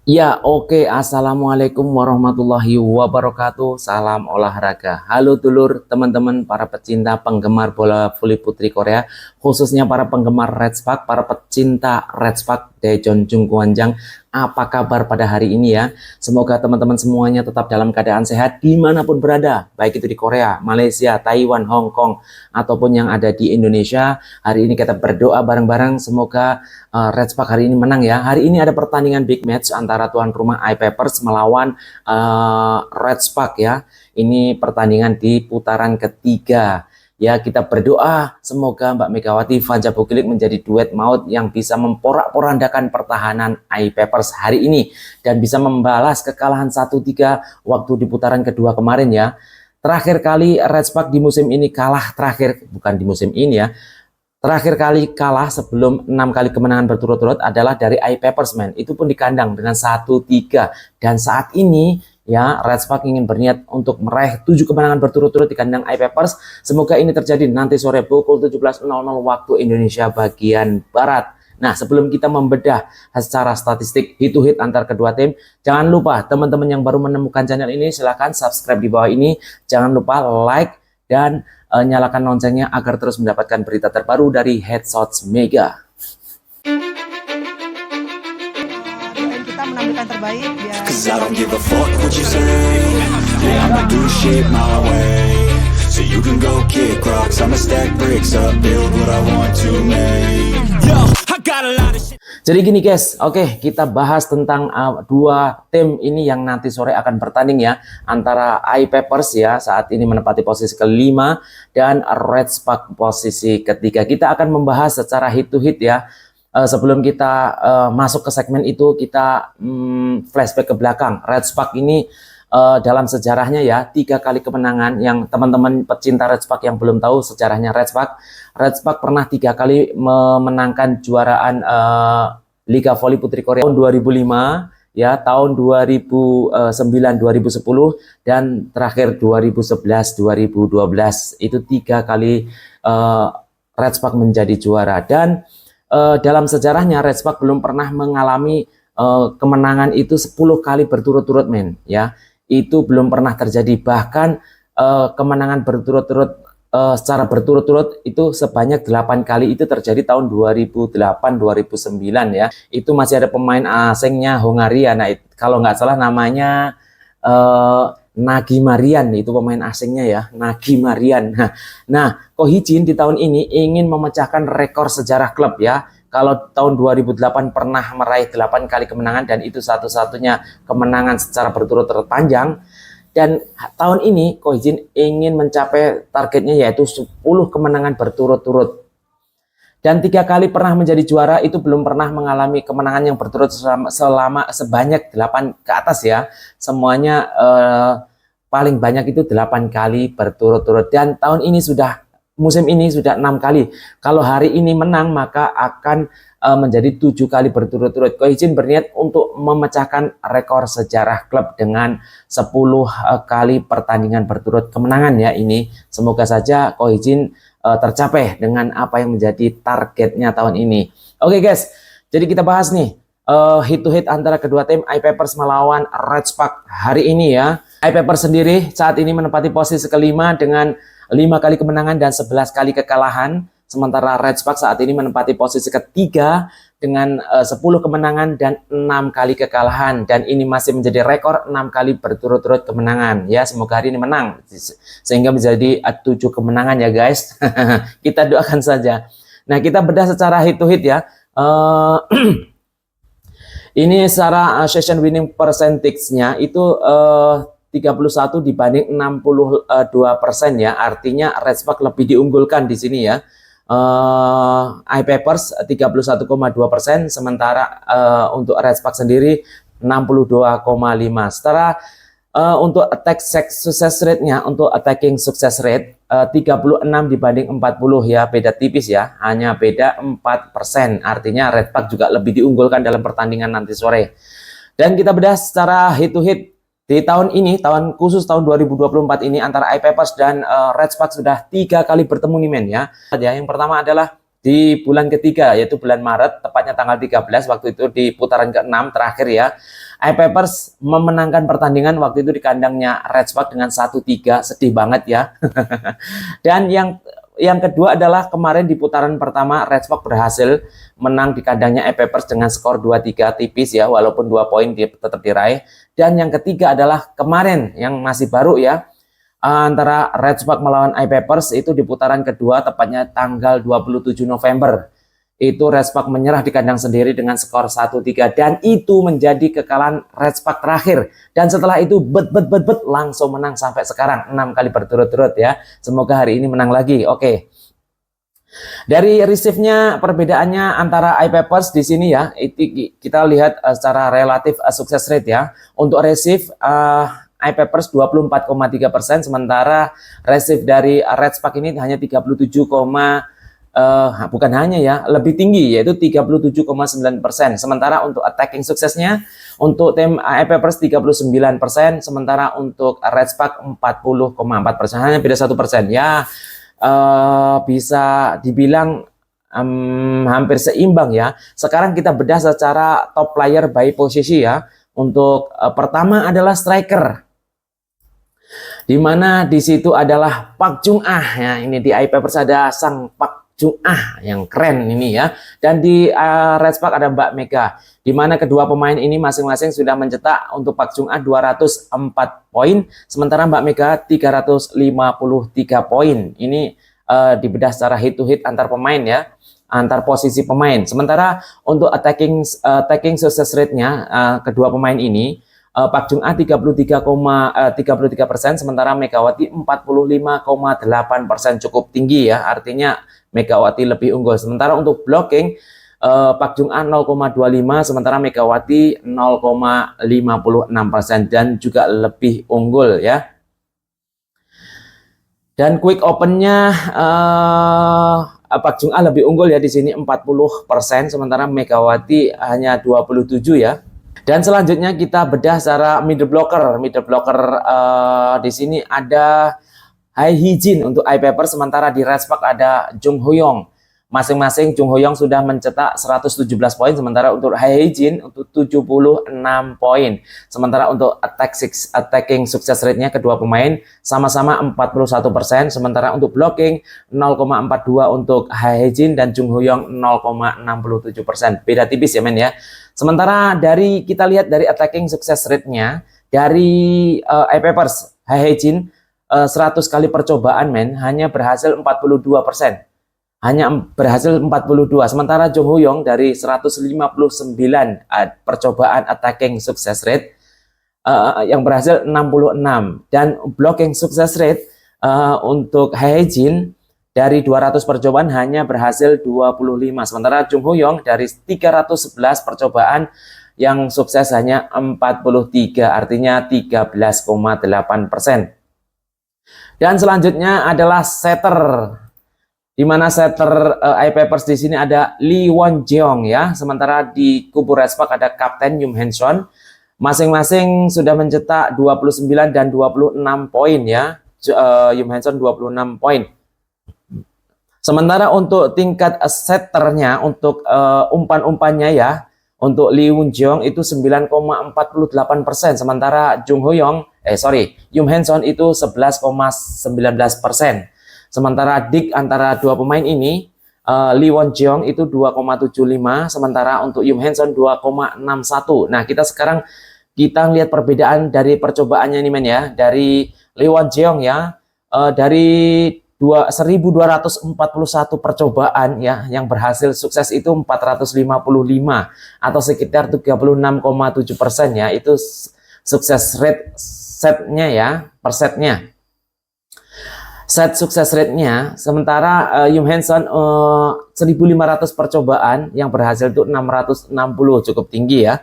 Ya, oke. Assalamualaikum warahmatullahi wabarakatuh. Salam olahraga. Halo dulur, teman-teman, para pecinta penggemar bola voli putri Korea, khususnya para penggemar Red Spark, para pecinta Red Spark Daejeon Jungkwanjang. Apa kabar pada hari ini ya? Semoga teman-teman semuanya tetap dalam keadaan sehat dimanapun berada, baik itu di Korea, Malaysia, Taiwan, Hong Kong, ataupun yang ada di Indonesia. Hari ini kita berdoa bareng-bareng, semoga Red Spark hari ini menang ya. Hari ini ada pertandingan big match antara tuan rumah iPapers melawan Red Spark ya. Ini pertandingan di putaran ketiga. Ya, kita berdoa semoga Mbak Megawati Fanja Bukilik menjadi duet maut yang bisa memporak-porandakan pertahanan iPapers hari ini dan bisa membalas kekalahan 1-3 waktu di putaran kedua kemarin ya. Terakhir kali Red Spark di musim ini kalah, terakhir bukan di musim ini ya. Terakhir kali kalah sebelum 6 kali kemenangan berturut-turut adalah dari iPapers, man. Itu pun di kandang dengan 1-3. Dan saat ini ya Red Spark ingin berniat untuk meraih 7 kemenangan berturut-turut di kandang iPapers. Semoga ini terjadi nanti sore pukul 17.00 waktu Indonesia bagian Barat. Nah, sebelum kita membedah secara statistik head to head antar kedua tim, jangan lupa teman-teman yang baru menemukan channel ini silahkan subscribe di bawah ini. Jangan lupa like dan nyalakan loncengnya agar terus mendapatkan berita terbaru dari Headshots Mega. Doain kita menampilkan terbaik biar Cause I don't give a fuck what you say. Yeah, I'ma do shit my way. So you can go kick rocks, I'ma stack bricks up, build what I want to make. Yo, I got a lot of shit. Jadi gini guys, oke, kita bahas tentang dua tim ini yang nanti sore akan bertanding ya, antara iPapers ya saat ini menempati posisi kelima dan Red Spark posisi ketiga. Kita akan membahas secara head to head ya. Sebelum kita masuk ke segmen itu, kita flashback ke belakang. Red Spark ini dalam sejarahnya ya 3 kali kemenangan. Yang teman-teman pecinta Red Spark yang belum tahu sejarahnya Red Spark pernah 3 kali memenangkan juaraan Liga Voli Putri Korea tahun 2005 ya, tahun 2009, 2010 dan terakhir 2011, 2012. Itu 3 kali Red Spark menjadi juara. Dan dalam sejarahnya Red Spark belum pernah mengalami kemenangan itu 10 kali berturut-turut, men ya. Itu belum pernah terjadi. Bahkan kemenangan berturut-turut secara berturut-turut itu sebanyak 8 kali itu terjadi tahun 2008 2009 ya. Itu masih ada pemain asingnya Hongaria. Nah, kalau nggak salah namanya Nagi Marian, itu pemain asingnya ya, Nagi Marian. Nah, Ko Hee-jin di tahun ini ingin memecahkan rekor sejarah klub ya. Kalau tahun 2008 pernah meraih 8 kali kemenangan dan itu satu-satunya kemenangan secara berturut-turut panjang. Dan tahun ini Ko Hee-jin ingin mencapai targetnya yaitu 10 kemenangan berturut-turut. Dan 3 kali pernah menjadi juara itu belum pernah mengalami kemenangan yang berturut selama sebanyak 8 ke atas ya. Semuanya paling banyak itu 8 kali berturut-turut. Dan tahun ini musim ini sudah 6 kali. Kalau hari ini menang maka akan menjadi 7 kali berturut-turut. Ko Hee-jin berniat untuk memecahkan rekor sejarah klub dengan 10 kali pertandingan berturut kemenangan ya ini. Semoga saja Ko Hee-jin tercapai dengan apa yang menjadi targetnya tahun ini. Oke guys, jadi kita bahas nih head to head antara kedua tim iPapers melawan Red Spark hari ini ya. iPapers sendiri saat ini menempati posisi kelima dengan 5 kali kemenangan dan 11 kali kekalahan. Sementara Red Spark saat ini menempati posisi ketiga dengan 10 kemenangan dan 6 kali kekalahan. Dan ini masih menjadi rekor 6 kali berturut-turut kemenangan. Ya, semoga hari ini menang. Sehingga menjadi 7 kemenangan ya guys. Kita doakan saja. Nah, kita bedah secara head to head ya. Ini secara session winning percentage-nya itu 31 dibanding 62% ya. Artinya Red Spark lebih diunggulkan di sini ya. iPapers 31,2%, sementara untuk Red Spark sendiri 62,5%. Setelah untuk attack success rate-nya, untuk attacking success rate 36 dibanding 40 ya, beda tipis ya, hanya beda 4%. Artinya Red Spark juga lebih diunggulkan dalam pertandingan nanti sore. Dan kita bedah secara head to head. Di tahun ini, khusus tahun 2024 ini antara iPapers dan Red Spark sudah 3 kali bertemu nih men ya. Yang pertama adalah di bulan ketiga, yaitu bulan Maret, tepatnya tanggal 13, waktu itu di putaran ke-6 terakhir ya. iPapers memenangkan pertandingan waktu itu di kandangnya Red Spark dengan 1-3, sedih banget ya. Dan yang kedua adalah kemarin di putaran pertama Red Spark berhasil menang di kandangnya iPapers dengan skor 2-3, tipis ya, walaupun 2 poin tetap diraih. Dan yang ketiga adalah kemarin yang masih baru ya, antara Red Spark melawan iPapers itu di putaran kedua, tepatnya tanggal 27 November. Itu Red Spark menyerah di kandang sendiri dengan skor 1-3, dan itu menjadi kekalahan Red Spark terakhir. Dan setelah itu langsung menang sampai sekarang 6 kali berturut-turut ya. Semoga hari ini menang lagi. Oke. Dari receive-nya perbedaannya antara iPapers di sini ya, itu kita lihat secara relatif sukses rate ya. Untuk receive iPapers 24,3%, sementara receive dari Red Spark ini hanya 37, bukan hanya ya, lebih tinggi, yaitu 37,9%. Sementara untuk attacking suksesnya untuk tim iPapers 39%, sementara untuk Red Spark 40,4%, hanya beda 1% ya. Bisa dibilang hampir seimbang ya. Sekarang kita bedah secara top player by posisi ya. Untuk pertama adalah striker, di mana di situ adalah Park Jung Ah ya. Ini di iPapers ada sang Park Jung Ah yang keren ini ya. Dan di Red Spark ada Mbak Mega, di mana kedua pemain ini masing-masing sudah mencetak untuk Park Jung Ah 204 poin, sementara Mbak Mega 353 poin. Ini dibedah secara head to head antar pemain ya, antar posisi pemain. Sementara untuk attacking success rate-nya kedua pemain ini, Park Jung Ah 33%, sementara Megawati 45,8%, cukup tinggi ya, artinya Megawati lebih unggul. Sementara untuk blocking, Park Jung Ah 0,25, sementara Megawati 0,56%, dan juga lebih unggul ya. Dan quick opennya Park Jung Ah lebih unggul ya di sini 40%, sementara Megawati hanya 27 ya. Dan selanjutnya kita bedah secara middle blocker. Middle blocker di sini ada Hai Hee-jin untuk iPapers, sementara di Red Spark ada Jung Ho-young. Masing-masing Jung Ho-young sudah mencetak 117 poin, sementara untuk Hai Hee-jin untuk 76 poin. Sementara untuk attacking success rate-nya kedua pemain sama-sama 41%, sementara untuk blocking 0,42 untuk Hai Hee-jin dan Jung Ho-young 0,67%. Beda tipis ya men ya. Sementara dari kita lihat dari attacking success rate-nya dari iPapers, Hai Hee-jin 100 kali percobaan men hanya berhasil 42%. Hanya berhasil 42. Sementara Jung Ho-young dari 159 percobaan attacking success rate yang berhasil 66, dan blocking success rate untuk Hai Hee-jin dari 200 percobaan hanya berhasil 25. Sementara Jung Ho-young dari 311 percobaan yang sukses hanya 43, artinya 13,8%. Dan selanjutnya adalah setter, di mana setter iPapers di sini ada Lee Won-jeong ya. Sementara di kubu Red Spark ada Kapten Yum Hanson, masing-masing sudah mencetak 29 dan 26 poin ya. Yum Hanson 26 poin. Sementara untuk tingkat setternya, untuk umpan-umpannya ya, untuk Lee Won-jeong itu 9,48%, sementara Yum Hanson itu 11,19%. Sementara dik antara dua pemain ini, Lee Won-jeong itu 2,75, sementara untuk Yum Hanson 2,61. Nah, kita lihat perbedaan dari percobaannya ini men ya. Dari Lee Won-jeong ya, dari 1241 percobaan ya, yang berhasil sukses itu 455 atau sekitar 36,7% ya. Itu sukses rate setnya ya, per setnya. Set sukses rate-nya, sementara Yum Hanson 1500 percobaan yang berhasil itu 660, cukup tinggi ya.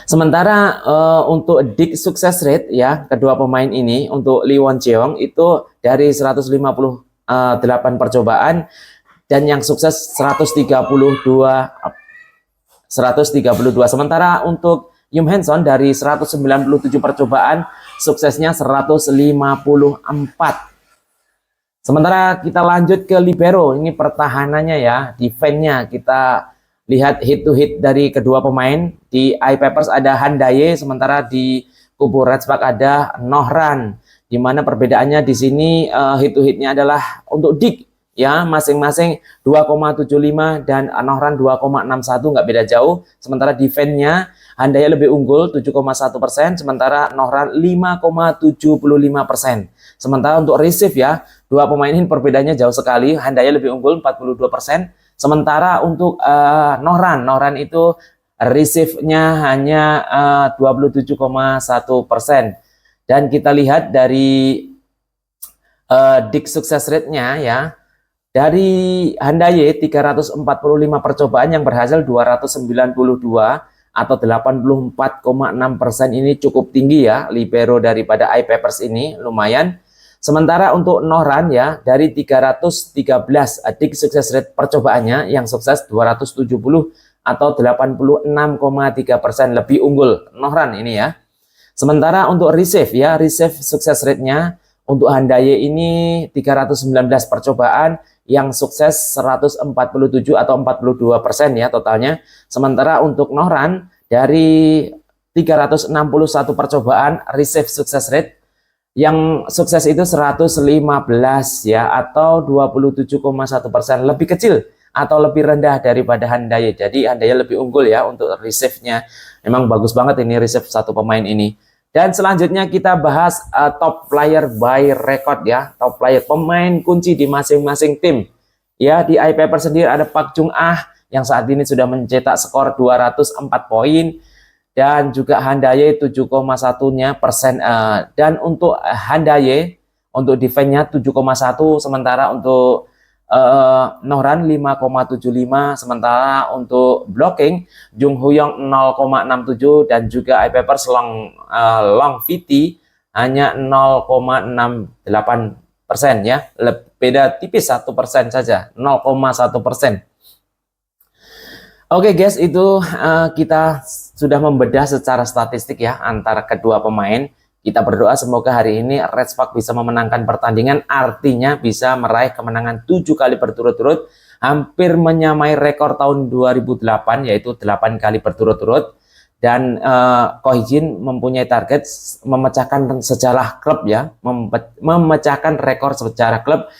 Sementara untuk dik sukses rate ya, kedua pemain ini untuk Lee Won-jeong itu dari 158 percobaan dan yang sukses 132. Sementara untuk Yum Hanson dari 197 percobaan suksesnya 154. Sementara kita lanjut ke libero, ini pertahanannya ya, defense-nya kita lihat hit to hit dari kedua pemain. Di iPapers ada Handaye, sementara di kubu Redspark ada Nohran. Di mana perbedaannya di sini hit to hitnya adalah untuk Dik ya, masing-masing 2,75 dan Nohran 2,61, nggak beda jauh. Sementara defense-nya Handaye lebih unggul 7,1%, sementara Nohran 5,75%. Sementara untuk receive ya, dua pemain ini perbedaannya jauh sekali. Handaye lebih unggul 42%, sementara untuk Nohran itu receive-nya hanya 27,1%. Dan kita lihat dari Dik success rate-nya ya, dari Handaye 345 percobaan yang berhasil 292 atau 84,6%, ini cukup tinggi ya libero daripada iPapers ini, lumayan. Sementara untuk Nohran ya, dari 313 Dik success rate percobaannya yang sukses 270 atau 86,3%, lebih unggul Nohran ini ya. Sementara untuk receive ya, receive success rate-nya untuk Handaye ini 319 percobaan yang sukses 147 atau 42% ya totalnya. Sementara untuk Nohran dari 361 percobaan receive success rate yang sukses itu 115 ya, atau 27,1%, lebih kecil atau lebih rendah daripada Handaye. Jadi Handaye lebih unggul ya untuk receive-nya. Memang bagus banget ini receive satu pemain ini. Dan selanjutnya kita bahas top player by record ya, top player pemain kunci di masing-masing tim. Ya, di iPapers sendiri ada Park Chung Ah yang saat ini sudah mencetak skor 204 poin, dan juga Handaye 7,1%. Dan untuk Handaye untuk defense-nya 7,1, sementara untuk Nohran 5,75, sementara untuk blocking Jung Huyong 0,67 dan juga iPapers long VT hanya 0,68% ya, beda tipis 1% saja, 0,1%. Oke guys, itu kita sudah membedah secara statistik ya antara kedua pemain. Kita berdoa semoga hari ini Redspark bisa memenangkan pertandingan, artinya bisa meraih kemenangan 7 kali berturut-turut, hampir menyamai rekor tahun 2008 yaitu 8 kali berturut-turut. Dan Ko Hee-jin mempunyai target memecahkan sejarah klub ya, memecahkan rekor sejarah klub.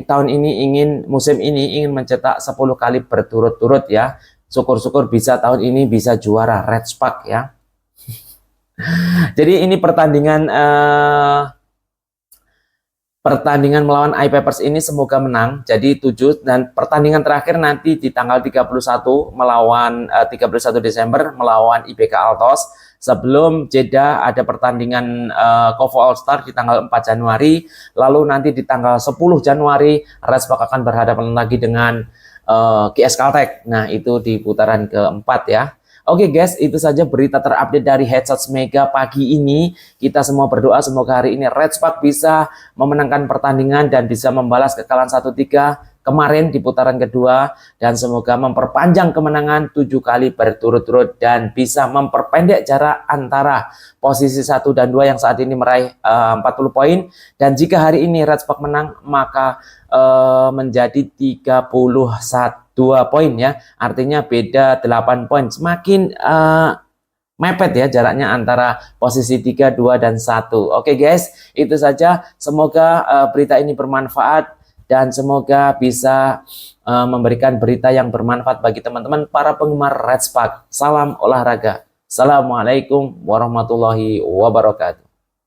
Tahun ini musim ini ingin mencetak 10 kali berturut-turut ya. Syukur-syukur bisa tahun ini bisa juara Redspark ya. Jadi ini pertandingan melawan iPapers ini semoga menang jadi 7, dan pertandingan terakhir nanti di tanggal 31 melawan 31 Desember melawan IBK Altos. Sebelum jeda ada pertandingan Kovo All Star di tanggal 4 Januari, lalu nanti di tanggal 10 Januari Redspark akan berhadapan lagi dengan GS Caltech. Nah, itu di putaran keempat ya. Oke guys, itu saja berita terupdate dari Headshots Mega pagi ini. Kita semua berdoa semoga hari ini Redspark bisa memenangkan pertandingan dan bisa membalas kekalahan 1-3 kemarin di putaran kedua, dan semoga memperpanjang kemenangan 7 kali berturut-turut dan bisa memperpendek jarak antara posisi 1 dan 2 yang saat ini meraih 40 poin. Dan jika hari ini Redspark menang, maka menjadi 31 2 poin ya, artinya beda 8 poin, semakin mepet ya jaraknya antara posisi 3, 2, dan 1. Oke guys, itu saja, semoga berita ini bermanfaat dan semoga bisa memberikan berita yang bermanfaat bagi teman-teman para penggemar Redspark. Salam olahraga. Assalamualaikum warahmatullahi wabarakatuh.